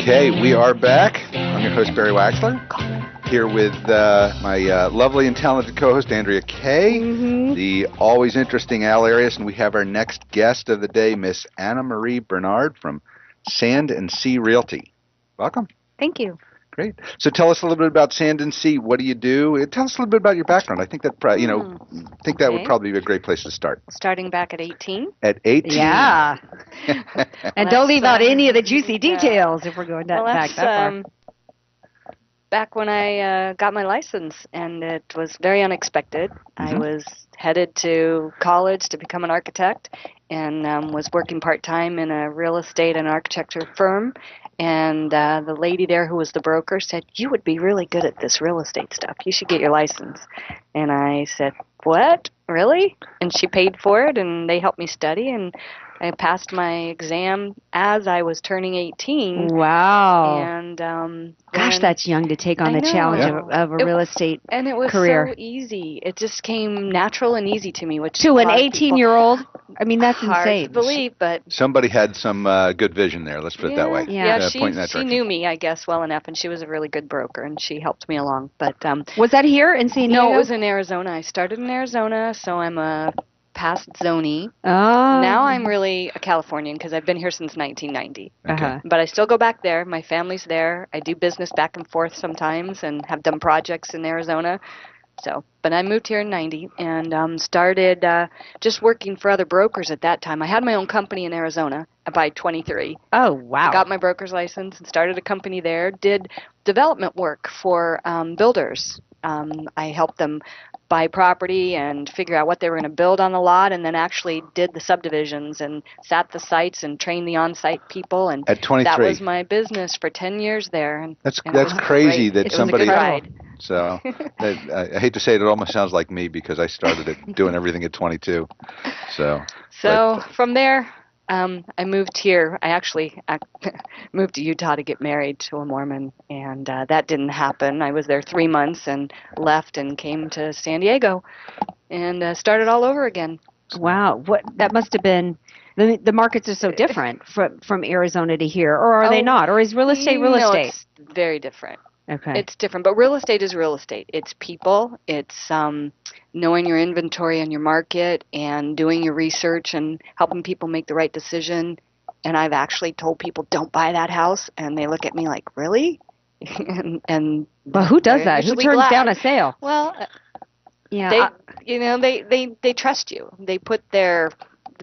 Okay, we are back. I'm your host, Barry Waxler, here with my lovely and talented co-host, Andrea Kay, the always interesting Al Arias, and we have our next guest of the day, Miss Anna Marie Barnard from Sand and Sea Realty. Welcome. Thank you. Great. So tell us a little bit about Sand and Sea. What do you do? Tell us a little bit about your background. I think that that would probably be a great place to start. Starting back at 18. At 18. Yeah. And don't leave out any of the juicy details if we're going back that far. Back when I got my license, and it was very unexpected. I was headed to college to become an architect, and was working part-time in a real estate and architecture firm. And the lady there who was the broker said, "You would be really good at this real estate stuff. You should get your license." And I said, "What? Really?" And she paid for it, and they helped me study, and I passed my exam as I was turning 18. Wow. And gosh, that's young to take on the challenge of a real estate career. And it was so easy. It just came natural and easy to me. To an 18-year-old? I mean, that's hard insane. to believe, but somebody had some good vision there. Let's put it that way. Yeah, she knew me, I guess, well enough, and she was a really good broker, and she helped me along. But was that here in San Diego? No, it was in Arizona. I started in Arizona, so I'm a past zoney. Oh. Now I'm really a Californian because I've been here since 1990. Okay. But I still go back there. My family's there. I do business back and forth sometimes and have done projects in Arizona. But I moved here in 90 and started just working for other brokers at that time. I had my own company in Arizona by 23. Oh, wow. I got my broker's license and started a company there, did development work for builders. I helped them buy property and figure out what they were going to build on the lot, and then actually did the subdivisions and sat the sites and trained the on-site people. And at 23. That was my business for 10 years there. And that's crazy that somebody. It was a good ride. So I hate to say it, it almost sounds like me because I started doing everything at 22. So from there, I moved here. I actually moved to Utah to get married to a Mormon, and that didn't happen. I was there 3 months and left and came to San Diego and started all over again. Wow. That must have been... The markets are so different from Arizona to here, or are they not? Or is real estate real estate? No, it's very different. Okay. It's different, but real estate is real estate. It's people. It's knowing your inventory and your market and doing your research and helping people make the right decision. And I've actually told people, don't buy that house, and they look at me like, really? But who does that? Who turns down a sale? Well, yeah, they trust you. They put the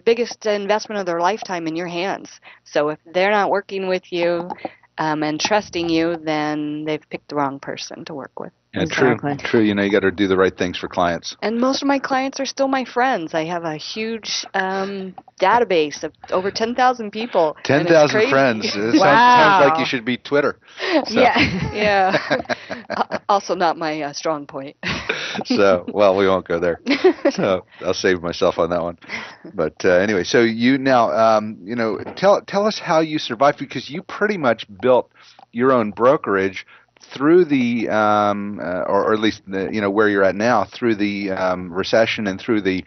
biggest investment of their lifetime in your hands. So if they're not working with you and trusting you, then they've picked the wrong person to work with. Yeah, exactly. True. You you got to do the right things for clients. And most of my clients are still my friends. I have a huge database of over 10,000 people. 10,000 friends. It wow. sounds like you should be Twitter. So. Yeah. Also not my strong point. So, well, we won't go there. So I'll save myself on that one. But anyway, so you now, tell us how you survived, because you pretty much built your own brokerage through the, or at least where you're at now, through the recession and through the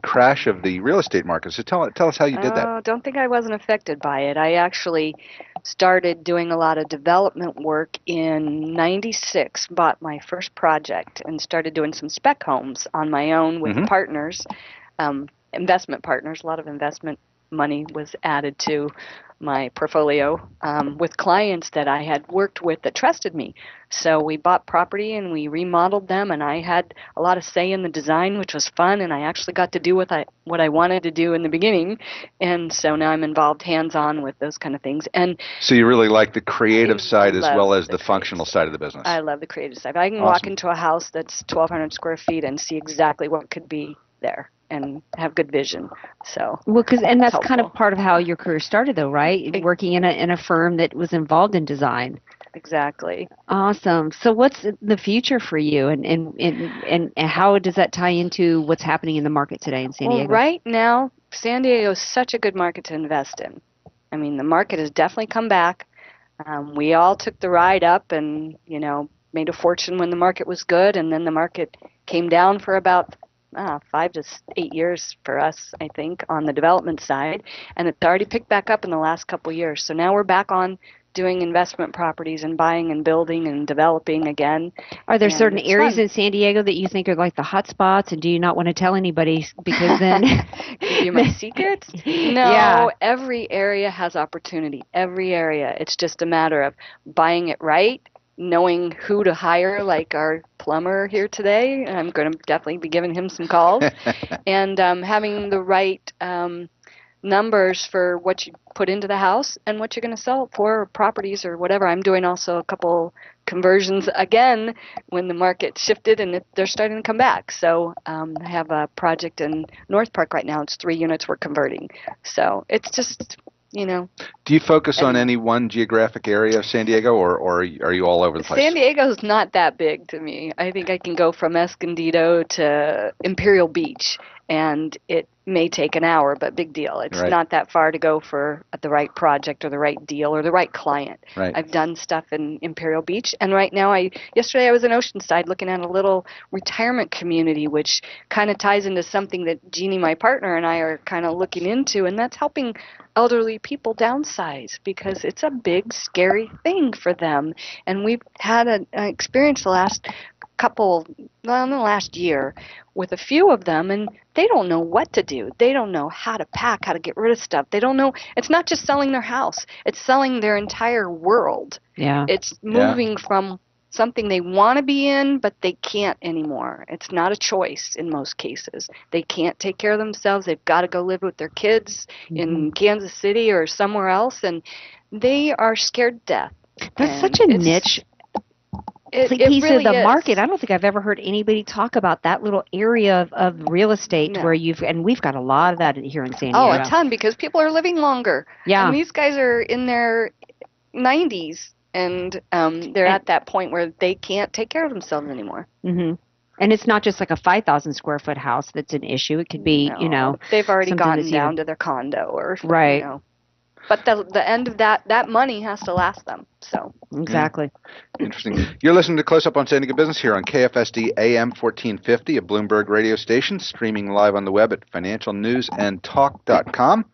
crash of the real estate market. So tell us how you did that. Don't think I wasn't affected by it. I actually started doing a lot of development work in 96, bought my first project, and started doing some spec homes on my own with partners, investment partners. A lot of investment money was added to my portfolio with clients that I had worked with that trusted me. So we bought property and we remodeled them, and I had a lot of say in the design, which was fun, and I actually got to do what I wanted to do in the beginning. And so now I'm involved hands-on with those kind of things. And so you really like the creative side as well as the functional side of the business. I love the creative side. I can walk into a house that's 1,200 square feet and see exactly what could be there and have good vision. So and that's kind of part of how your career started, though, right? Working in a firm that was involved in design. Exactly. Awesome. So what's the future for you, and how does that tie into what's happening in the market today in San Diego? Well, right now, San Diego is such a good market to invest in. I mean, the market has definitely come back. We all took the ride up and, made a fortune when the market was good, and then the market came down for about 5 to 8 years for us, I think, on the development side, and it's already picked back up in the last couple of years. So now we're back on doing investment properties and buying and building and developing again. Are there And certain it's areas fun. in San Diego that you think are like the hot spots, and do you not want to tell anybody because then Give you my secrets? No, Yeah. every area has opportunity. Every area. It's just a matter of buying it right, knowing who to hire, like our plumber here today. I'm going to definitely be giving him some calls, and having the right numbers for what you put into the house and what you're going to sell it for, or properties or whatever. I'm doing also a couple conversions again when the market shifted and they're starting to come back. So I have a project in North Park right now. It's 3 units we're converting. So it's just, Do you focus on any one geographic area of San Diego, or are you all over the place? San Diego's not that big to me. I think I can go from Escondido to Imperial Beach, and it may take an hour, but big deal. It's not that far to go for the right project or the right deal or the right client. Right. I've done stuff in Imperial Beach, and right now, yesterday I was in Oceanside looking at a little retirement community, which kind of ties into something that Jeannie, my partner, and I are kind of looking into, and that's helping elderly people downsize because it's a big, scary thing for them. And we've had an experience the last last year with a few of them, and they don't know what to do. They don't know how to pack, how to get rid of stuff. They don't know. It's not just selling their house. It's selling their entire world. Yeah. It's moving from something they want to be in, but they can't anymore. It's not a choice in most cases. They can't take care of themselves. They've got to go live with their kids in Kansas City or somewhere else, and they are scared to death. That's such a niche piece really of the is. market. I don't think I've ever heard anybody talk about that little area of real estate where and we've got a lot of that here in San Diego. Oh, a ton, because people are living longer. Yeah. And these guys are in their 90s, and they're at that point where they can't take care of themselves anymore. Mm-hmm. And it's not just like a 5,000 square foot house that's an issue. It could be, they've already gotten down to their condo or right. But the end of that money has to last them. So exactly. Interesting. You're listening to Close Up on San Diego Business here on KFSD AM 1450, a Bloomberg radio station, streaming live on the web at financialnewsandtalk.com.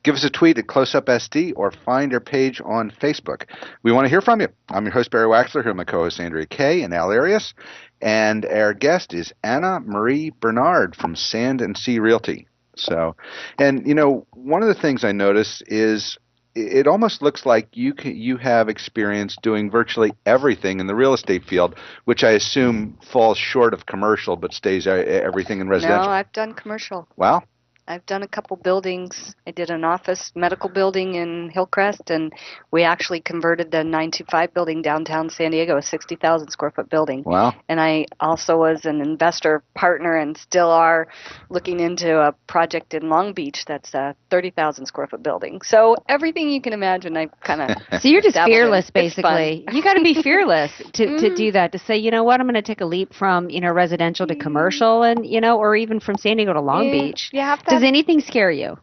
Give us a tweet at CloseUpSD or find our page on Facebook. We want to hear from you. I'm your host, Barry Waxler, here with my co-hosts Andrea Kay and Al Arias. And our guest is Anna Marie Barnard from Sand and Sea Realty. So, and one of the things I notice is it almost looks like you have experience doing virtually everything in the real estate field, which I assume falls short of commercial but stays everything in residential. No, I've done commercial. Wow. I've done a couple buildings. I did an office medical building in Hillcrest, and we actually converted the 925 building downtown San Diego, a 60,000 square foot building. Wow. And I also was an investor partner and still are looking into a project in Long Beach that's a 30,000 square foot building. So everything you can imagine, I've kind of So you're just fearless, in. basically. You got to be fearless to do that, to say, you know what, I'm going to take a leap from, residential to commercial and, or even from San Diego to Long Beach. You have to. Does anything scare you?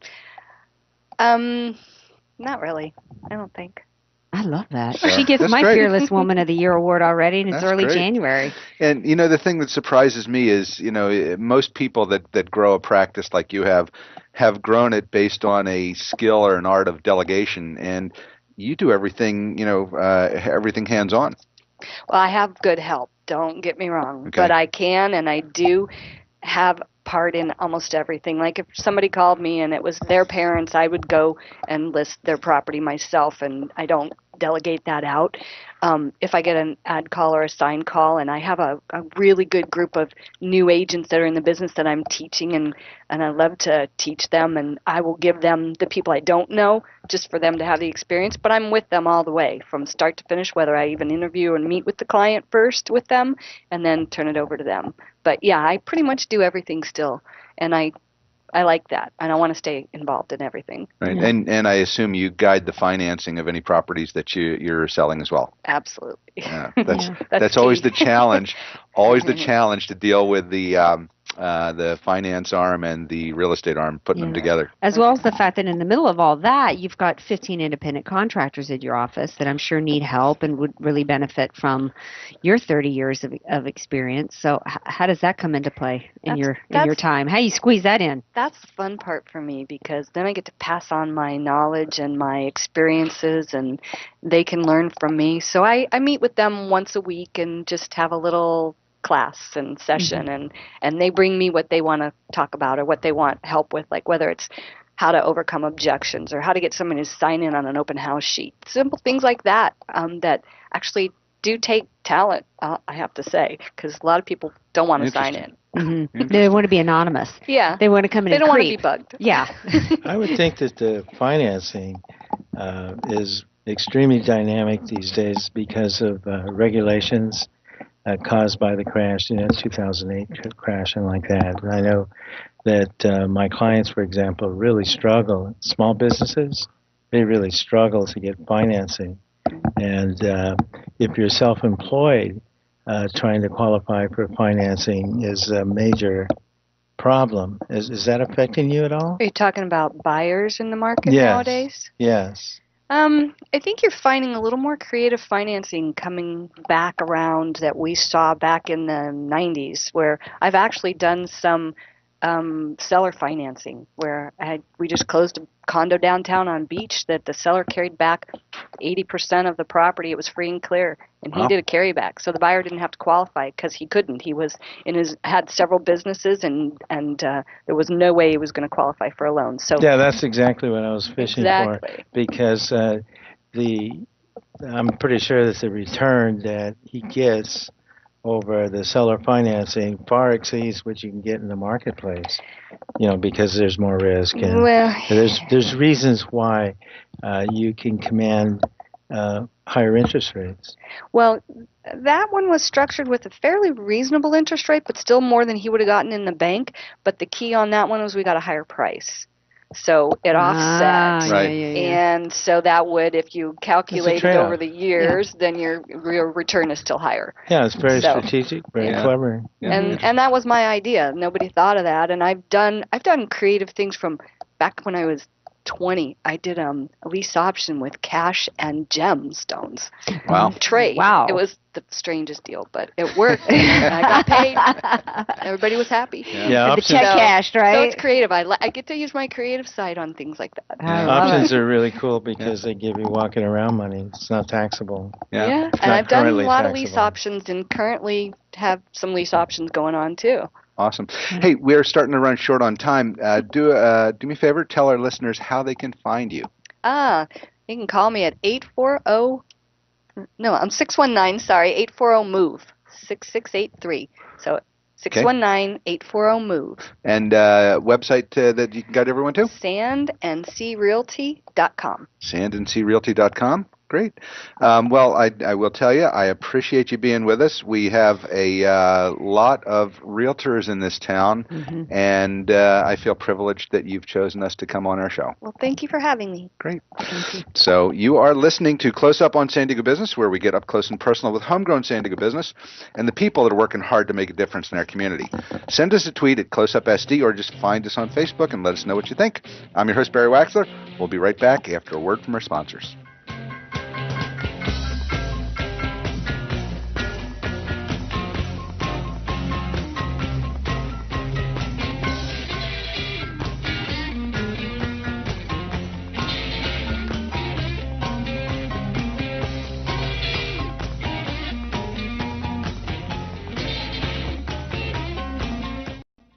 Not really. I don't think. I love that. Sure. She gets That's my great. Fearless Woman of the Year award already, and it's That's early great. January. And the thing that surprises me is, most people that grow a practice like you have grown it based on a skill or an art of delegation, and you do everything, everything hands-on. Well, I have good help. Don't get me wrong, Okay. but I can and I do have part in almost everything. Like if somebody called me and it was their parents, I would go and list their property myself, and I don't delegate that out. If I get an ad call or a sign call, and I have a really good group of new agents that are in the business that I'm teaching, and I love to teach them, and I will give them the people I don't know just for them to have the experience, but I'm with them all the way from start to finish, whether I even interview and meet with the client first with them and then turn it over to them. But yeah, I pretty much do everything still, and I like that, and I want to stay involved in everything. Right. Yeah. And I assume you guide the financing of any properties that you're selling as well. Absolutely. Yeah, That's that's always the challenge. Always the challenge to deal with the the finance arm and the real estate arm, putting them together. As well as the fact that in the middle of all that, you've got 15 independent contractors in your office that I'm sure need help and would really benefit from your 30 years of experience. So how does that come into play in your time? How do you squeeze that in? That's the fun part for me, because then I get to pass on my knowledge and my experiences, and they can learn from me. So I meet with them once a week and just have a little class and session, and they bring me what they want to talk about or what they want help with, like whether it's how to overcome objections or how to get someone to sign in on an open house sheet. Simple things like that that actually do take talent, I have to say, because a lot of people don't want to sign in. They want to be anonymous. Yeah. They want to come in and creep. They don't want to be bugged. Yeah. I would think that the financing is extremely dynamic these days because of regulations caused by the crash, 2008 crash and like that. And I know that my clients, for example, really struggle. Small businesses, they really struggle to get financing. And if you're self-employed, trying to qualify for financing is a major problem. Is that affecting you at all? Are you talking about buyers in the market nowadays? Yes. I think you're finding a little more creative financing coming back around that we saw back in the 90s, where I've actually done some seller financing where we just closed a condo downtown on Beach that the seller carried back 80% of the property. It was free and clear, and he did a carryback, so the buyer didn't have to qualify because he couldn't. He was had several businesses, and there was no way he was going to qualify for a loan. So yeah, that's exactly what I was fishing for, because I'm pretty sure that the return that he gets over the seller financing far exceeds what you can get in the marketplace, because there's more risk, and there's reasons why you can command higher interest rates. Well, that one was structured with a fairly reasonable interest rate, but still more than he would have gotten in the bank. But the key on that one was we got a higher price. So it offset. Right. And so that would, if you calculate it over the years, then your return is still higher. Yeah, it's very strategic, very clever. And that was my idea. Nobody thought of that. And I've done creative things from back when I was 20. I did a lease option with cash and gemstones. Wow. Trade. Wow. It was the strangest deal, but it worked. I got paid. Everybody was happy. Yeah, the check cashed, right? So it's creative. I get to use my creative side on things like that. Options are really cool because they give you walking around money. It's not taxable. Yeah. And I've done a lot of lease options and currently have some lease options going on too. Awesome. Hey, we're starting to run short on time. Do me a favor, tell our listeners how they can find you. You can call me at 619-MOVE, 6683. So 619-840-MOVE. And website that you can guide everyone to? SandandSeaRealty.com. SandandSeaRealty.com. Great. Well, I will tell you, I appreciate you being with us. We have a lot of realtors in this town, and I feel privileged that you've chosen us to come on our show. Well, thank you for having me. Great. Thank you. So you are listening to Close Up on San Diego Business, where we get up close and personal with homegrown San Diego business and the people that are working hard to make a difference in our community. Send us a tweet at CloseUpSD or just find us on Facebook and let us know what you think. I'm your host, Barry Waxler. We'll be right back after a word from our sponsors.